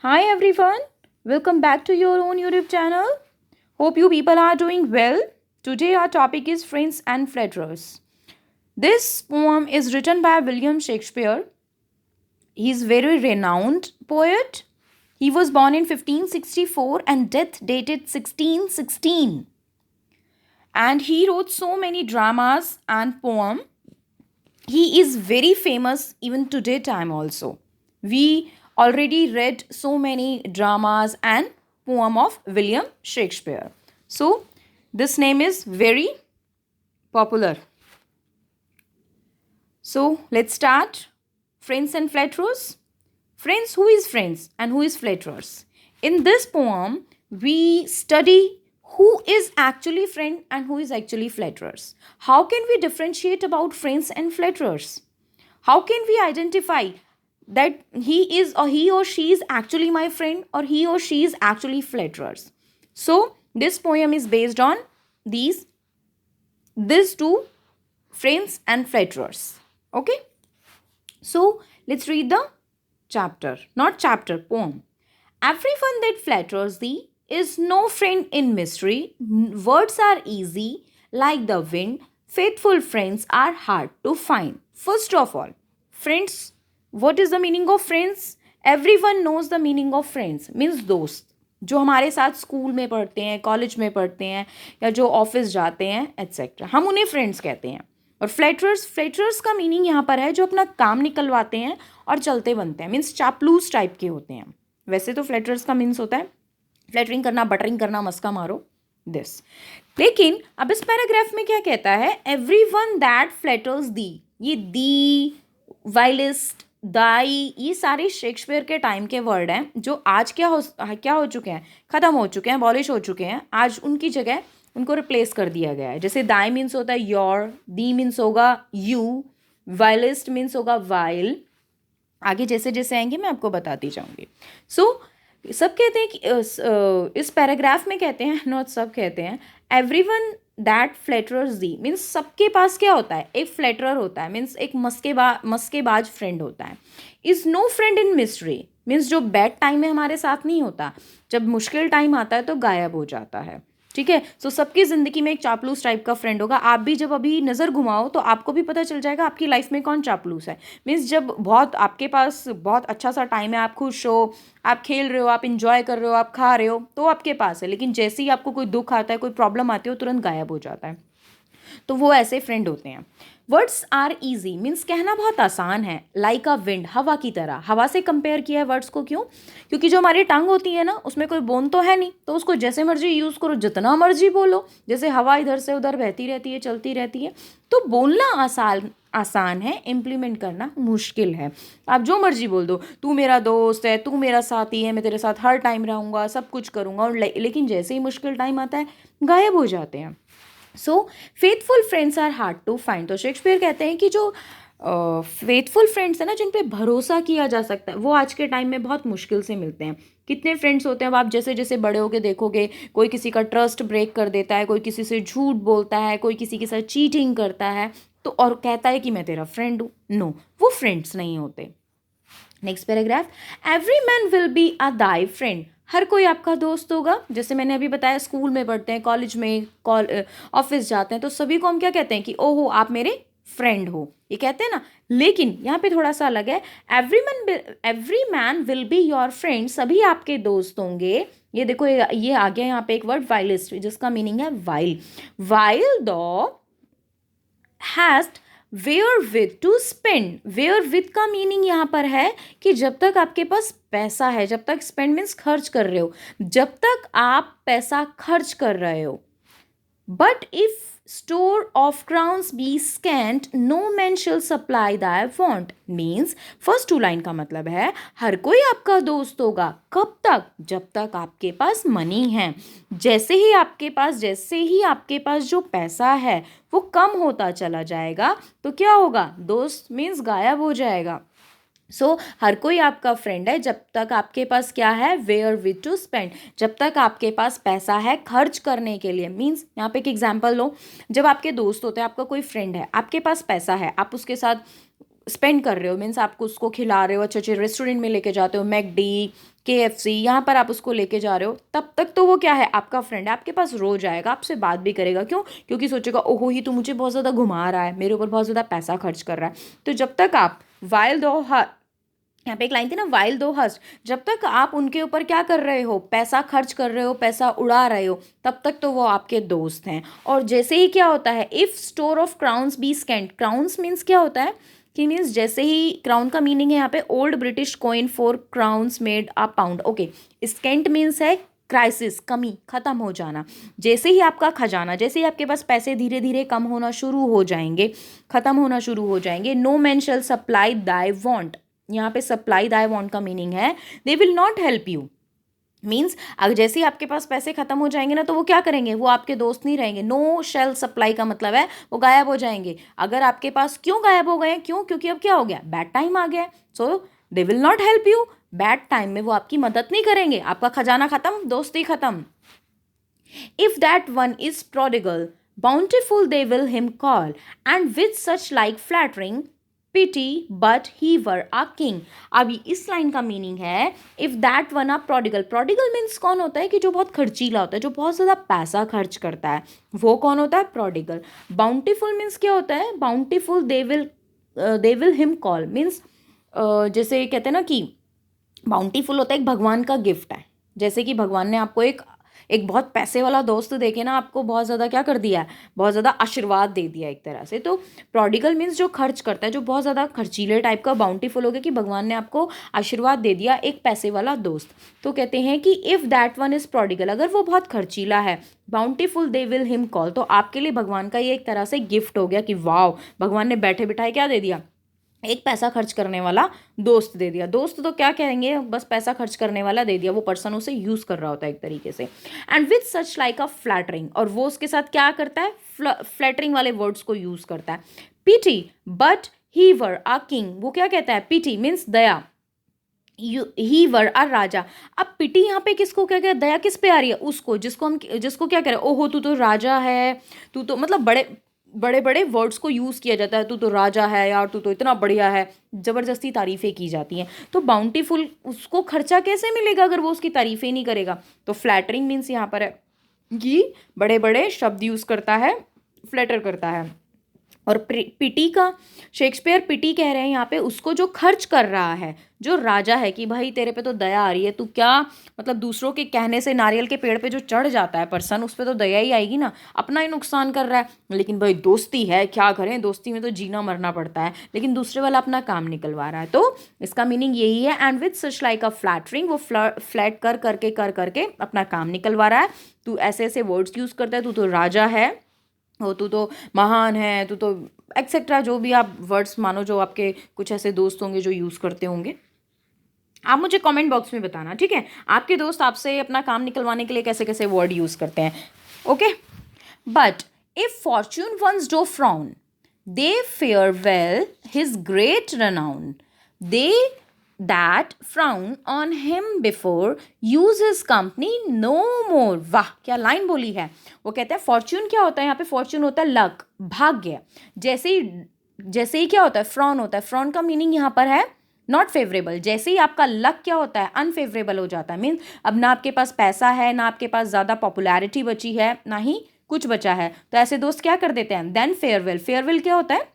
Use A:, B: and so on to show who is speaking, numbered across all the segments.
A: Hi everyone, welcome back to your own YouTube channel. Hope you people are doing well. Today our topic is Friends and Flatterers. This poem is written by William Shakespeare. He is very renowned poet. He was born in 1564 and death dated 1616. And he wrote so many dramas and poem. He is very famous even today time also. We already read so many dramas and poem of William Shakespeare. So this name is very popular. So let's start. Friends and flatterers. Friends, who is friends and who is flatterers? In this poem, we study who is actually friend and who is actually flatterers. How can we differentiate about friends and flatterers? How can we identify that he or she is actually my friend or he or she is actually flatterers? So this poem is based on these two, friends and flatterers. Okay, so let's read the chapter, not chapter, poem. Everyone that flatters thee is no friend in mystery. Words are easy like the wind. Faithful friends are hard to find. First of all, friends, what is the meaning of friends? Everyone knows the meaning of friends, means दोस्त जो हमारे साथ school में पढ़ते हैं, college में पढ़ते हैं या जो ऑफिस जाते हैं एट्सेट्रा, हम उन्हें फ्रेंड्स कहते हैं. और फ्लेटर्स का मीनिंग यहाँ पर है जो अपना काम निकलवाते हैं और चलते बनते हैं, मीन्स चापलूस टाइप के होते हैं. वैसे तो फ्लेटर्स का मीन्स होता है फ्लेटरिंग करना, बटरिंग करना, मस्का मारो, दिस. लेकिन अब इस पैराग्राफ में क्या कहता है? एवरी वन दैट फ्लेटर्स दी. ये दी, वाइलिस्ट, दाई, ये सारे शेक्सपियर के टाइम के वर्ड हैं जो आज क्या हो चुके हैं, ख़त्म हो चुके हैं, अबॉलिश हो चुके हैं. आज उनकी जगह उनको रिप्लेस कर दिया गया है. जैसे दाई मीन्स होता है योर, दी मीन्स होगा यू, वाइलिस्ट मीन्स होगा वाइल. आगे जैसे जैसे आएंगे मैं आपको बताती जाऊंगी. सो सब कहते हैं कि इस पैराग्राफ में कहते हैं, नॉट सब कहते हैं, एवरीवन दैट फ्लेटरर्स दी, मीन्स सबके पास क्या होता है? एक फ्लेटरर होता है, मीन्स एक मस्केबाज फ्रेंड होता है. Is no friend in mystery, means जो बैड टाइम में हमारे साथ नहीं होता, जब मुश्किल टाइम आता है तो गायब हो जाता है. ठीक है. सो सबकी ज़िंदगी में एक चापलूस टाइप का फ्रेंड होगा. आप भी जब अभी नज़र घुमाओ तो आपको भी पता चल जाएगा आपकी लाइफ में कौन चापलूस है. मीन्स जब बहुत आपके पास बहुत अच्छा सा टाइम है, आप खुश हो, आप खेल रहे हो, आप इंजॉय कर रहे हो, आप खा रहे हो, तो आपके पास है. लेकिन जैसे ही आपको कोई दुख आता है, कोई प्रॉब्लम आती है, वो तुरंत गायब हो जाता है. तो वो ऐसे फ्रेंड होते हैं. वर्ड्स आर ईजी, मीन्स कहना बहुत आसान है. लाइक अ विंड, हवा की तरह. हवा से कंपेयर किया है वर्ड्स को. क्यों? क्योंकि जो हमारी टंग होती है ना, उसमें कोई बोन तो है नहीं, तो उसको जैसे मर्जी यूज़ करो, जितना मर्जी बोलो. जैसे हवा इधर से उधर बहती रहती है, चलती रहती है. तो बोलना आसान है, इम्प्लीमेंट करना मुश्किल है. आप जो मर्जी बोल दो, तू मेरा दोस्त है, तू मेरा साथी है, मैं तेरे साथ हर टाइम रहूँगा, सब कुछ करूँगा, और लेकिन जैसे ही मुश्किल टाइम आता है गायब हो जाते हैं. So faithful friends are hard to find. तो शेक्सपियर कहते हैं कि जो फेथफुल फ्रेंड्स हैं ना, जिन पे भरोसा किया जा सकता है, वो आज के टाइम में बहुत मुश्किल से मिलते हैं. कितने फ्रेंड्स होते हैं, अब आप जैसे जैसे बड़े होके देखोगे, कोई किसी का ट्रस्ट ब्रेक कर देता है, कोई किसी से झूठ बोलता है, कोई किसी के साथ चीटिंग करता है, तो और कहता है कि मैं तेरा फ्रेंड हूँ. नो, वो फ्रेंड्स नहीं होते. Next paragraph. Every man will be a thy friend. हर कोई आपका दोस्त होगा. जैसे मैंने अभी बताया, स्कूल में पढ़ते हैं, कॉलेज में, ऑफिस जाते हैं, तो सभी को हम क्या कहते हैं कि ओहो आप मेरे फ्रेंड हो, ये कहते हैं ना. लेकिन यहाँ पे थोड़ा सा अलग है. Every man will be your friend. सभी आपके दोस्त होंगे. ये देखो, ये आ गया यहाँ पे एक वर्ड वाइलिस्ट, जिसका मीनिंग है while. While the has wherewith to spend. Wherewith का मीनिंग यहाँ पर है कि जब तक आपके पास पैसा है, जब तक, स्पेंड मीन्स खर्च कर रहे हो, जब तक आप पैसा खर्च कर रहे हो. But if store of crowns be scant, no man shall supply thy want. Means first two line का मतलब है हर कोई आपका दोस्त होगा. कब तक? जब तक आपके पास मनी है. जैसे ही आपके पास जो पैसा है वो कम होता चला जाएगा, तो क्या होगा? दोस्त मीन्स गायब हो जाएगा. सो हर कोई आपका फ्रेंड है जब तक आपके पास क्या है? Wherewith to spend. जब तक आपके पास पैसा है खर्च करने के लिए. मीन्स यहाँ पे एक एग्जांपल लो. जब आपके दोस्त होते हैं, आपका कोई फ्रेंड है, आपके पास पैसा है, आप उसके साथ स्पेंड कर रहे हो, मीन्स आपको उसको खिला रहे हो, अच्छे अच्छे रेस्टोरेंट में लेके जाते हो, मैकडी, KFC, यहाँ पर आप उसको लेके जा रहे हो, तब तक तो वो क्या है, आपका फ्रेंड है, आपके पास रोज आएगा, आपसे बात भी करेगा। क्यों? क्योंकि सोचेगा ओहो ही तो मुझे बहुत ज़्यादा घुमा रहा है, मेरे ऊपर बहुत ज़्यादा पैसा खर्च कर रहा है। तो जब तक आप वाइल दो, यहाँ पे एक लाइन थी ना, वाइल दो हस्ट, जब तक आप उनके ऊपर क्या कर रहे हो, पैसा खर्च कर रहे हो, पैसा उड़ा रहे हो, तब तक तो वो आपके दोस्त हैं। और जैसे ही क्या होता है, if store of crowns be scant, crowns means क्या होता है कि मीन्स जैसे ही, क्राउन का मीनिंग है यहाँ पे old British coin four crowns made a pound. Okay, scant means है क्राइसिस, कमी, खत्म हो जाना। जैसे ही आपका खजाना, जैसे ही आपके पास पैसे धीरे धीरे कम होना शुरू हो जाएंगे, खत्म होना शुरू हो जाएंगे, नो मैन शैल सप्लाई दाई वांट, यहाँ पे सप्लाई दाई वांट का मीनिंग है दे will not help you. Means अगर जैसे ही आपके पास पैसे खत्म हो जाएंगे ना, तो वो क्या करेंगे, वो आपके दोस्त नहीं रहेंगे। नो शेल सप्लाई का मतलब है वो गायब हो जाएंगे। अगर आपके पास, क्यों गायब हो गए, क्यों? क्योंकि अब क्या हो गया, बैड टाइम आ गया। So they will not help you, bad time में वो आपकी मदद नहीं करेंगे, आपका खजाना खत्म, दोस्ती खत्म। If that one is prodigal, bountiful they will him call, and with such like flattering pity, but he were a king। अभी इस लाइन का मीनिंग है, if that one a prodigal, prodigal means कौन होता है कि जो बहुत खर्चीला होता है, जो बहुत ज़्यादा पैसा खर्च करता है, वो कौन होता है, prodigal। bountiful मीन्स क्या होता है, bountiful they will him call means जैसे कहते हैं ना कि बाउंटीफुल होता है, एक भगवान का गिफ्ट है। जैसे कि भगवान ने आपको एक एक बहुत पैसे वाला दोस्त देके ना आपको बहुत ज़्यादा क्या कर दिया है, बहुत ज़्यादा आशीर्वाद दे दिया एक तरह से। तो प्रोडिगल मीन्स जो खर्च करता है, जो बहुत ज़्यादा खर्चीले टाइप का। बाउंटीफुल हो गया कि भगवान ने आपको आशीर्वाद दे दिया, एक पैसे वाला दोस्त। तो कहते हैं कि if that one is prodigal, अगर वो बहुत खर्चीला है, bountiful they will him call, तो आपके लिए भगवान का ये एक तरह से गिफ्ट हो गया कि वाह, भगवान ने बैठे बिठाए क्या दे दिया, एक पैसा खर्च करने वाला दोस्त दे दिया। दोस्त तो क्या कहेंगे, बस पैसा खर्च करने वाला दे दिया, वो पर्सन उसे यूज कर रहा होता है एक तरीके से। And with such like a flattering, और वो उसके साथ क्या करता है, फ्लैटरिंग वाले वर्ड्स को यूज करता है। पिटी but he were a king, वो क्या कहता है, पिटी मीन्स दया, ही वर अ राजा। अब पिटी यहाँ पे किसको क्या, दया किस पे आ रही है, उसको जिसको क्या कह रहे हैं, ओहो तू तो राजा है, तू तो मतलब बड़े बड़े बड़े वर्ड्स को यूज़ किया जाता है, तू तो राजा है यार, तू तो इतना बढ़िया है, ज़बरदस्ती तारीफ़ें की जाती हैं। तो बाउंटीफुल, उसको खर्चा कैसे मिलेगा अगर वो उसकी तारीफ़ें नहीं करेगा। तो फ्लैटरिंग मीन्स यहाँ पर है कि बड़े बड़े शब्द यूज़ करता है, फ्लैटर करता है। और पिटी का, शेक्सपियर पिटी कह रहे हैं यहाँ पे उसको जो खर्च कर रहा है, जो राजा है, कि भाई तेरे पे तो दया आ रही है, तू क्या मतलब दूसरों के कहने से नारियल के पेड़ पे जो चढ़ जाता है पर्सन, उस पर तो दया ही आएगी ना, अपना ही नुकसान कर रहा है। लेकिन भाई दोस्ती है, क्या करें, दोस्ती में तो जीना मरना पड़ता है, लेकिन दूसरे वाला अपना काम निकलवा रहा है। तो इसका मीनिंग यही है, and with such like a flattering, वो फ्लैट कर करके अपना काम निकलवा रहा है। तू ऐसे ऐसे वर्ड्स यूज़ करता है, तू तो राजा है, हो तू तो महान है, तू तो एक्सेट्रा, जो भी आप वर्ड्स मानो, जो आपके कुछ ऐसे दोस्त होंगे जो यूज़ करते होंगे। आप मुझे कमेंट बॉक्स में बताना, ठीक है, आपके दोस्त आपसे अपना काम निकलवाने के लिए कैसे कैसे वर्ड यूज़ करते हैं। Okay, but if fortune once do frown, they farewell his great renown, they that frown on him before use his company no more। वाह, क्या लाइन बोली है। वो कहते हैं फॉर्च्यून क्या होता है, यहाँ पे फॉर्च्यून होता है लक, भाग्य। जैसे ही क्या होता है, फ्रॉन होता है, फ्रॉन का मीनिंग यहाँ पर है नॉट फेवरेबल। जैसे ही आपका लक क्या होता है, अनफेवरेबल हो जाता है, मीन्स अब ना आपके पास पैसा है, ना आपके पास ज़्यादा पॉपुलैरिटी बची है, ना ही कुछ बचा है, तो ऐसे दोस्त क्या कर देते हैं, देन फेयरवेल। फेयरवेल क्या होता है,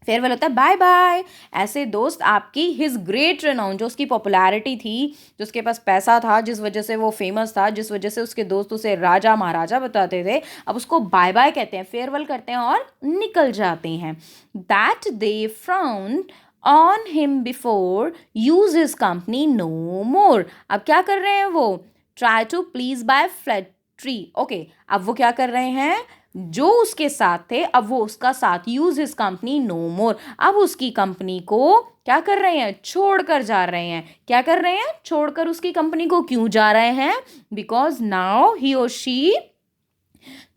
A: फेयरवेल होता है बाय बाय। ऐसे दोस्त आपकी हिज ग्रेट रेनाउन, जो उसकी पॉपुलैरिटी थी, जो उसके पास पैसा था, जिस वजह से वो फेमस था, जिस वजह से उसके दोस्त उसे राजा महाराजा बताते थे, अब उसको बाय बाय कहते हैं, फेयरवेल करते हैं और निकल जाते हैं। That they frown on him before use his company no more. अब क्या कर रहे हैं वो, try to please by flattery. Okay, अब वो क्या कर रहे हैं, जो उसके साथ थे अब वो उसका साथ, use his company no more, अब उसकी कंपनी को क्या कर रहे हैं, छोड़कर जा रहे हैं। क्या कर रहे हैं, छोड़कर उसकी कंपनी को क्यों जा रहे हैं, बिकॉज नाउ ही और she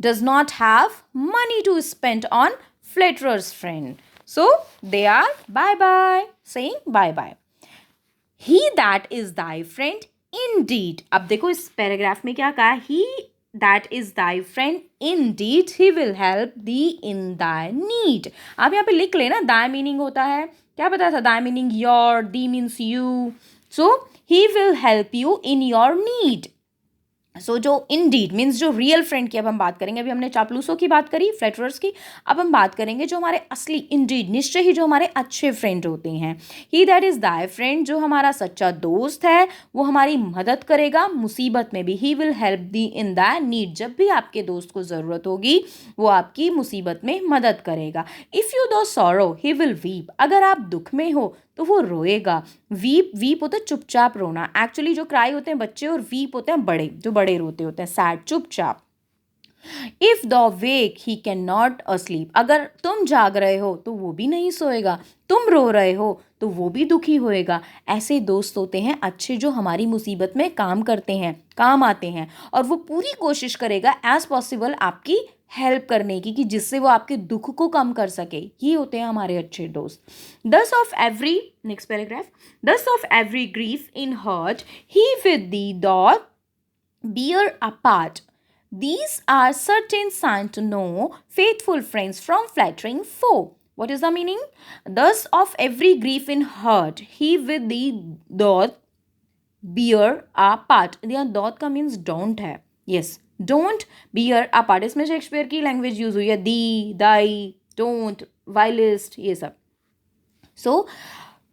A: does not have money to spend on flatterer's friend, so they are bye bye, saying bye bye। he that is thy friend indeed, अब देखो इस पैराग्राफ में क्या कहा, he that is thy friend indeed he will help thee in thy need। आप यहाँ पे लिख लेना, thy मीनिंग होता है, क्या पता था, thy meaning your, the means you, So he will help you in your need. सो जो इंडीड मीन्स जो रियल फ्रेंड की अब हम बात करेंगे, अभी हमने चापलूसों की बात करी, फ्लैटरर्स की, अब हम बात करेंगे जो हमारे असली इंडीड निश्चय ही जो हमारे अच्छे फ्रेंड होते हैं. ही दैट इज दाई फ्रेंड, जो हमारा सच्चा दोस्त है, वो हमारी मदद करेगा मुसीबत में भी. He will help the in that need, जब भी आपके दोस्त को ज़रूरत होगी वो आपकी मुसीबत में मदद करेगा. इफ़ यू दो सॉरो ही विल वीप, अगर आप दुख में हो तो वो रोएगा. वीप, वीप होता है चुपचाप रोना. एक्चुअली जो क्राई होते हैं बच्चे और वीप होते हैं बड़े, जो बड़े रोते होते हैं, सैड, चुपचाप. If the wake he can not asleep, अगर तुम जाग रहे हो तो वो भी नहीं सोएगा, तुम रो रहे हो तो वो भी दुखी होएगा. ऐसे दोस्त होते हैं अच्छे जो हमारी मुसीबत में काम करते हैं, काम आते हैं, और वो पूरी कोशिश करेगा एज पॉसिबल आपकी हेल्प करने की, कि जिससे वो आपके दुख को कम कर सके. ये होते हैं हमारे अच्छे दोस्त. Thus of every, next paragraph, thus of every grief in heart he with thee doth bear apart. These are certain signs to know faithful friends from flattering foe. What is the meaning? Thus of every grief in hurt, he with the doth bear apart. यहाँ doth का means don't है. Yes, don't bear apart. इसमें Shakespeare की language use हुई है, दी, दाई, don't, whilst, ये सब. So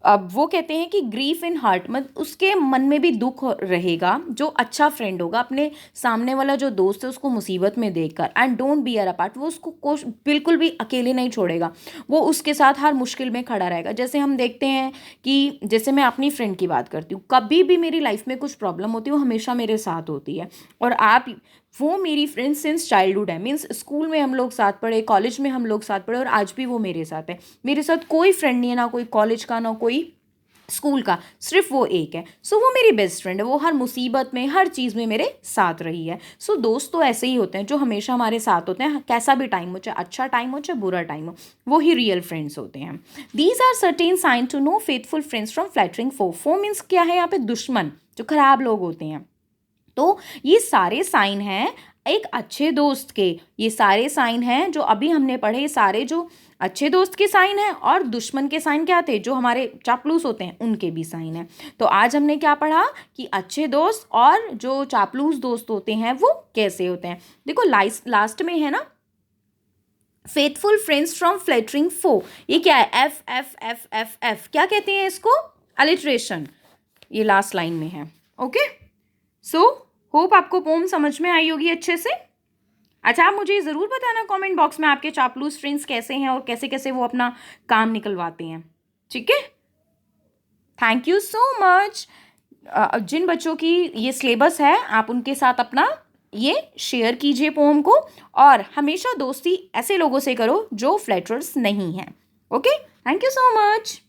A: अब वो कहते हैं कि ग्रीफ इन हार्ट, मतलब उसके मन में भी दुख रहेगा, जो अच्छा फ्रेंड होगा अपने सामने वाला जो दोस्त है उसको मुसीबत में देखकर. एंड डोंट बी अर अपार्ट, वो उसको बिल्कुल भी अकेले नहीं छोड़ेगा, वो उसके साथ हर मुश्किल में खड़ा रहेगा. जैसे हम देखते हैं कि जैसे मैं अपनी फ्रेंड की बात करती हूँ, कभी भी मेरी लाइफ में कुछ प्रॉब्लम होती है वो हमेशा मेरे साथ होती है. और आप, वो मेरी फ्रेंड सिंस चाइल्डहुड है, मीन्स स्कूल में हम लोग साथ पढ़े, कॉलेज में हम लोग साथ पढ़े, और आज भी वो मेरे साथ है. मेरे साथ कोई फ्रेंड नहीं है, ना कोई कॉलेज का, ना कोई स्कूल का, सिर्फ वो एक है. सो वो मेरी बेस्ट फ्रेंड है, वो हर मुसीबत में, हर चीज़ में मेरे साथ रही है. सो दोस्त तो ऐसे ही होते हैं जो हमेशा हमारे साथ होते हैं, कैसा भी टाइम हो, चाहे अच्छा टाइम हो चाहे बुरा टाइम हो, वो ही रियल फ्रेंड्स होते हैं. These are certain sign to know faithful friends from flattering foe. Foe means क्या है यहाँ पे? दुश्मन, जो खराब लोग होते हैं. तो ये सारे साइन हैं एक अच्छे दोस्त के. ये सारे साइन हैं जो अभी हमने पढ़े, सारे जो अच्छे दोस्त के साइन हैं, और दुश्मन के साइन क्या थे? जो हमारे चापलूस होते हैं उनके भी साइन हैं. तो आज हमने क्या पढ़ा कि अच्छे दोस्त और जो चापलूस दोस्त होते हैं वो कैसे होते हैं. देखो लास्ट में है ना, फेथफुल फ्रेंड्स फ्रॉम फ्लैटरिंग फो. ये क्या है? F F F F F. क्या कहते हैं इसको? अलिट्रेशन. ये लास्ट लाइन में है. ओके, सो होप आपको पोम समझ में आई होगी अच्छे से. अच्छा, आप मुझे ज़रूर बताना कमेंट बॉक्स में आपके चापलूस फ्रेंड्स कैसे हैं और कैसे कैसे वो अपना काम निकलवाते हैं. ठीक है, थैंक यू सो मच. जिन बच्चों की ये सिलेबस है आप उनके साथ अपना ये शेयर कीजिए पोम को, और हमेशा दोस्ती ऐसे लोगों से करो जो फ्लैटरर्स नहीं हैं. Okay, thank you so much.